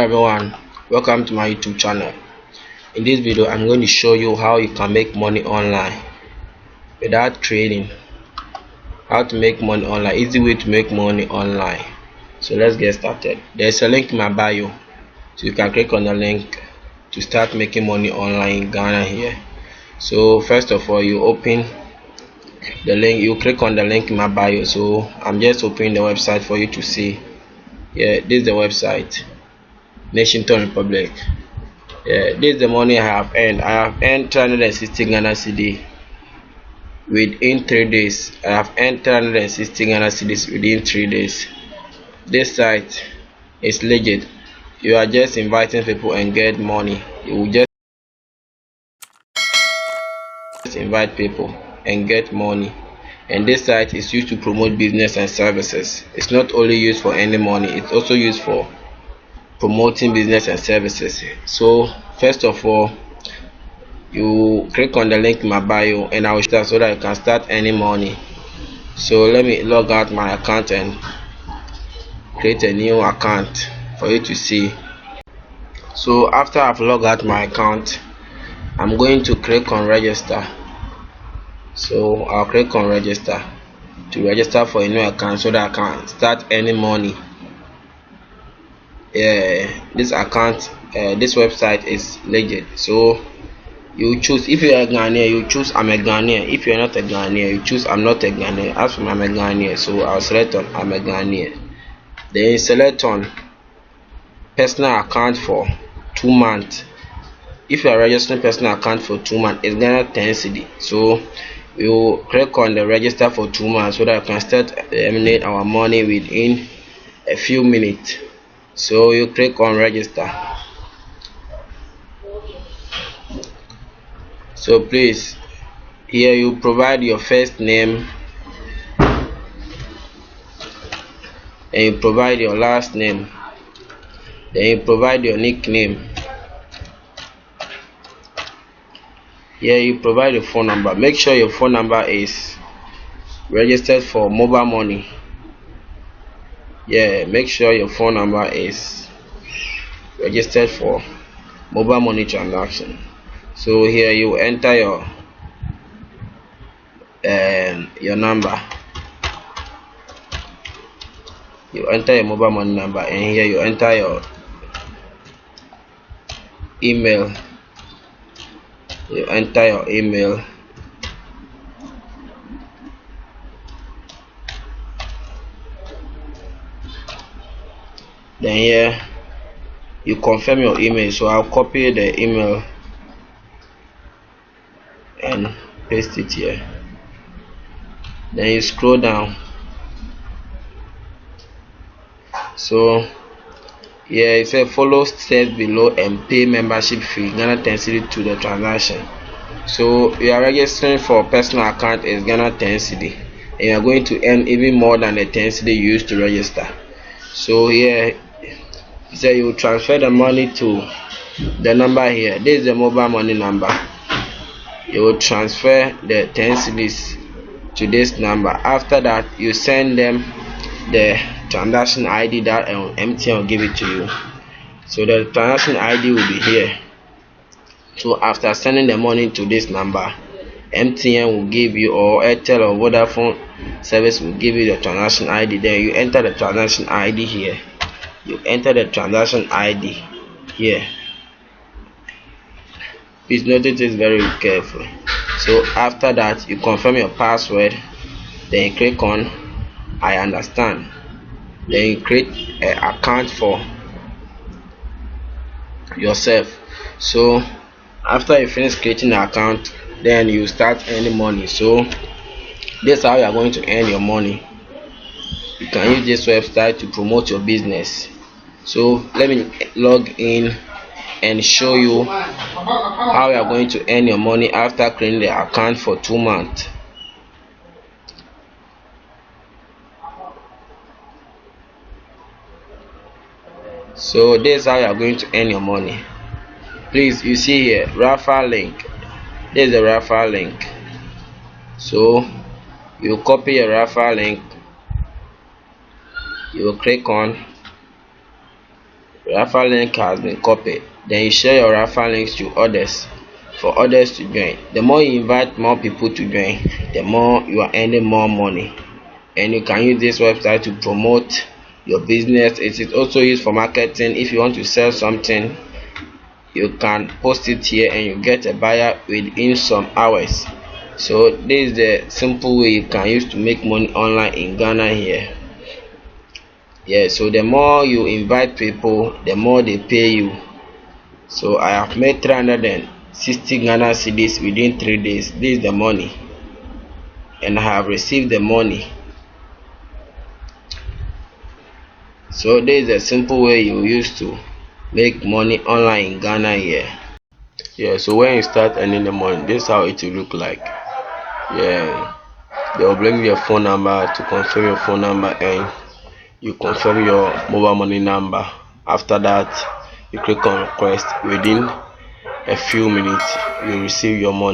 everyone, welcome to my YouTube channel. In this video I'm going to show you how you can make money online without trading. How to make money online, easy way to make money online. So let's get started. There's a link in my bio, so you can click on the link to start making money online in Ghana here. So first of all, you open the link, you click on the link in my bio. So I'm just opening the website for you to see. Yeah, this is the website, Nationton Republic. Yeah, this is the money I have earned. I have earned 360 Ghana cedi within 3 days. I have earned 360 Ghana cedis within 3 days. This site is legit. You are just inviting people and get money. You will just invite people and get money. And this site is used to promote business and services. It's not only used for any money, it's also used for promoting business and services. So first of all, you click on the link in my bio and I will start so that you can start earning money. So let me log out my account and create a new account for you to see. So after I've logged out my account, I'm going to click on register. So I'll click on register to register for a new account so that I can start earning money. This account, this website is legit. So you choose, if you are a Ghanaian, you choose I'm a Ghanaian. If you are not a Ghanaian, you choose I'm not a Ghanaian. As for I'm a Ghanaian, so I'll select on I'm a Ghanaian. Then select on personal account for 2 months. If you are registering personal account for 2 months, it's Ghana 10 cedi. So you click on the register for 2 months so that I can start eliminate our money within a few minutes. So you click on register. So please, here you provide your first name and you provide your last name, then you provide your nickname. Here you provide your phone number. Make sure your phone number is registered for mobile money. Make sure your phone number is registered for mobile money transaction. So here you enter your number. You enter your mobile money number, and here you enter your email. You enter your email. Then here you confirm your email. So I'll copy the email and paste it here. Then you scroll down. So here it says follow steps below and pay membership fee Ghana 10 cedi to the transaction. So you are registering for personal account is Ghana 10 cedi, and you are going to earn even more than the 10 cedi you used to register. So here it says you will transfer the money to the number here. This is the mobile money number. You will transfer the 10 cedis to this number. After that, you send them the transaction ID that MTN will give it to you. So the transaction ID will be here. So after sending the money to this number, MTN will give you, or Airtel or Vodafone service will give you the transaction ID. Then you enter the transaction ID here. You enter the transaction ID here. Please notice this very carefully. So after that, you confirm your password. Then you click on I understand. Then you create an account for yourself. So after you finish creating the account, then you start earning money. So this is how you are going to earn your money. You can use this website to promote your business. So let me log in and show you how you are going to earn your money after creating the account for 2 months. So this is how you are going to earn your money. Please, you see here referral link. This is the referral link. So you copy your referral link, you will click on Referral link has been copied. Then you share your referral links to others for others to join. The more you invite more people to join, the more you are earning more money. And you can use this website to promote your business. It is also used for marketing. If you want to sell something, you can post it here and you get a buyer within some hours. So this is the simple way you can use to make money online in Ghana here. Yeah, so the more you invite people, the more they pay you. So I have made 360 Ghana cedis within 3 days. This is the money, and I have received the money. So this is a simple way you use to make money online in Ghana here. Yeah, so when you start earning the money, this is how it will look like. Yeah, they will bring your phone number to confirm your phone number, and you confirm your mobile money number. After that, you click on request. Within a few minutes, you receive your money.